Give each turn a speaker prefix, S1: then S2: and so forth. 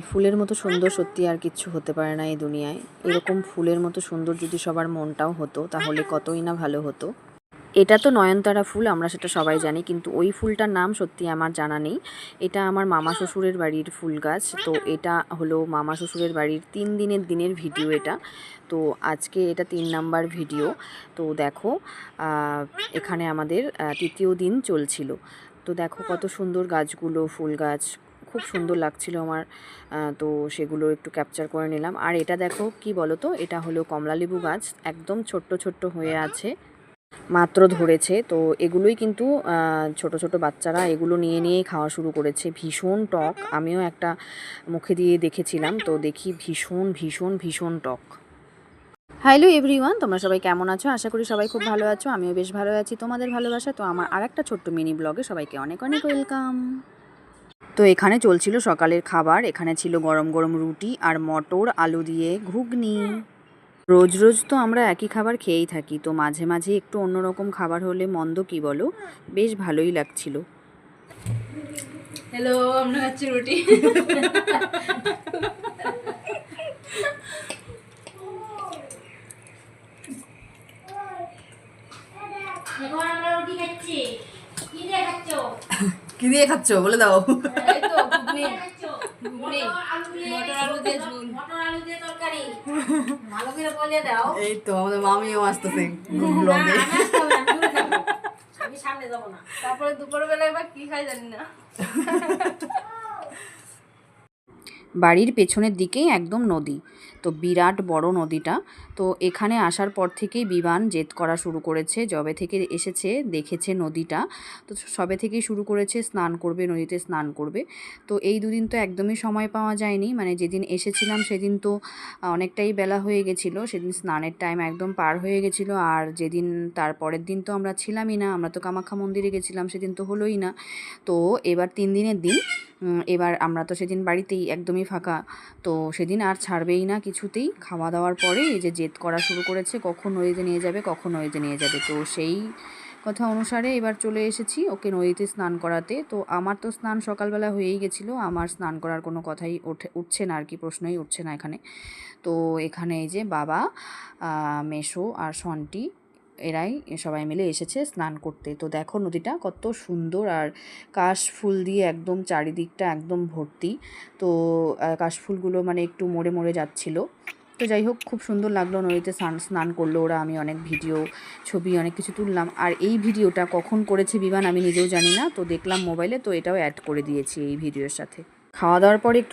S1: ফুলের মতো সুন্দর সত্যি আর কিচ্ছু হতে পারে না এই দুনিয়ায়। এরকম ফুলের মতো সুন্দর যদি সবার মনটাও হতো তাহলে কতই না ভালো হতো। এটা তো নয়নতারা ফুল, আমরা সেটা সবাই জানি, কিন্তু ওই ফুলটার নাম সত্যি আমার জানা নেই। এটা আমার মামা শ্বশুরের বাড়ির ফুল গাছ। তো এটা হলো মামা শ্বশুরের বাড়ির 3 দিনের ভিডিও এটা। তো আজকে এটা 3 নাম্বার ভিডিও। তো দেখো এখানে আমাদের 3য় দিন চলছিল। তো দেখো কত সুন্দর গাছগুলো, ফুল গাছ খুব সুন্দর লাগছিল আমার। তো সেগুলো একটু ক্যাপচার করে নিলাম। আর এটা দেখো কি বলো তো, এটা হলো কমলালেবু গাছ, একদম ছোট্ট ছোট্ট হয়ে আছে, মাত্র ধরেছে। তো এগুলোই কিন্তু ছোট ছোট বাচ্চারা এগুলো নিয়ে নিয়েই খাওয়া শুরু করেছে। ভীষণ টক, আমিও একটা মুখে দিয়ে দেখেছিলাম, তো দেখি ভীষণ ভীষণ ভীষণ টক। হ্যালো এভরিওয়ান, তোমরা সবাই কেমন আছো? আশা করি সবাই খুব ভালো আছো। আমিও বেশ ভালো আছি, তোমাদের ভালোবাসা। তো আমার আর একটা ছোট্ট মিনি ব্লগে সবাইকে অনেক অনেক ওয়েলকাম। তো এখানে চলছিল সকালের খাবার। এখানে ছিল গরম গরম রুটি আর মটর আলু দিয়ে ঘুগনি। রোজ রোজ তো আমরা একই খাবার খেয়েই থাকি, তো মাঝে মাঝে একটু অন্যরকম খাবার হলে মন্দ কি বলো? বেশ ভালোই লাগছিল।
S2: হ্যালো, আমরা খাচ্ছি রুটি।
S3: কি দিয়ে খাচ্ছ বলে দাও।
S2: এই তো ঘুগনি, মটর আলু দিয়ে ঝোল, ভালো করে বলে দাও।
S3: এই তো আমাদের মামিও আসতেছে ব্লগে।
S2: আমি সামনে যাব না। তারপরে দুপুরবেলা এবার কি খাই জানি না।
S1: বাড়ির পেছনের দিকেই একদম নদী, তো বিরাট বড় নদীটা। তো এখানে আসার পর থেকেই বিমান জেদ করা শুরু করেছে। যবে থেকে এসেছে দেখেছে নদীটা, তো সবে থেকেই শুরু করেছে স্নান করবে, নদীতে স্নান করবে। তো এই দুদিন তো একদমই সময় পাওয়া যায়নি, মানে যেদিন এসেছিলাম সেদিন তো অনেকটাই বেলা হয়ে গেছিলো, সেদিন স্নানের টাইম একদম পার হয়ে গেছিলো। আর যেদিন তার পরের দিন তো আমরা ছিলামই না, আমরা তো কামাখ্যা মন্দিরে গেছিলাম, সেদিন তো হলোই না। তো এবার 3 দিনের দিন, এবার আমরা তো সেদিন বাড়িতেই একদমই ফাঁকা। তো সেদিন আর ছাড়বেই না কিছুতেই। খাওয়া দাওয়ার পরে এই যে জেদ করা শুরু করেছে, কখন নদীতে নিয়ে যাবে, কখন নদীতে নিয়ে যাবে। তো সেই কথা অনুসারে এবার চলে এসেছি ওকে নদীতে স্নান করাতে। তো আমার তো স্নান সকালবেলা হয়েই গেছিলো, আমার স্নান করার কোনো কথাই উঠছে না আর কি, প্রশ্নই উঠছে না এখানে। তো এখানে এই যে বাবা, মেসো আর সন্টি, এরাই সবাই মিলে এসেছে স্নান করতে। তো দেখো নদীটা কত সুন্দর, আর কাশফুল দিয়ে একদম চারিদিকটা একদম ভর্তি। তো কাশফুলগুলো মানে একটু মরে মরে যাচ্ছিলো। তো যাই হোক, খুব সুন্দর লাগলো নদীতে স্নান করলো ওরা। আমি অনেক ভিডিও, ছবি অনেক কিছু তুললাম। আর এই ভিডিওটা কখন করেছে বিমান আমি নিজেও জানি না, তো দেখলাম মোবাইলে, তো এটাও অ্যাড করে দিয়েছি এই ভিডিওর সাথে। খাওয়া দাওয়ার পরে